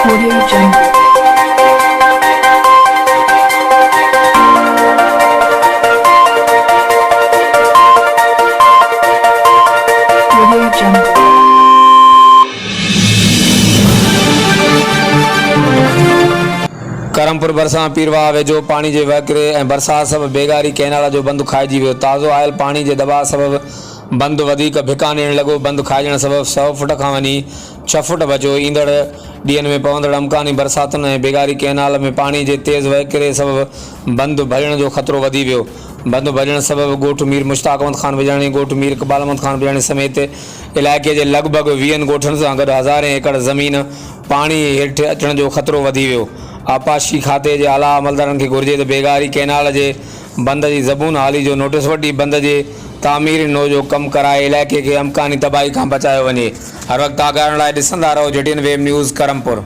Audio Jungle. Audio Jungle. Karampur ڀرسان پيرواه ويجهو پاڻي جي وهڪري ۽ برسات سبب بيگاري ڪئنال جو بند کائجي ويو. تازو آيل پاڻي جي دٻاء سبب بند وڌيڪ ڀڪا ڏيڻ لڳو. بند کائجڻ سبب 100 فٽ کان وڃي 6 فٽ بچو. ईंदड़ ڏींहनि में पवंदड़ امڪاني बरसातुनि ऐं बेगारी कैनाल में पाणी जे तेज़ वहिकिरे सबबि बंदि भॼण जो ख़तरो वधी वियो. बंदि भॼण सबबि ॻोठ मीर मुश्ताक अहमद ख़ान विजाणी, ॻोठ मीर इक़बाल अहमद ख़ान विजाणी समेत इलाइक़े जे लॻभॻि 20 ॻोठनि सां गॾु हज़ारें एकड़ ज़मीन पाणी हेठि अचण जो ख़तरो वधी वियो. आपाशी खाते जे आला अमलदारनि खे घुर्जे त बेगारी कैनाल जे बंद जी ज़बून हाली जो नोटिस वठी बंद जे तामीर नो जो कमु कराए इलाइक़े खे अमकानी तबाही खां बचायो वञे. हर वक़्तु आगाहण लाइ ॾिसंदा रहो JTN वेब न्यूज़ ڪرمپور.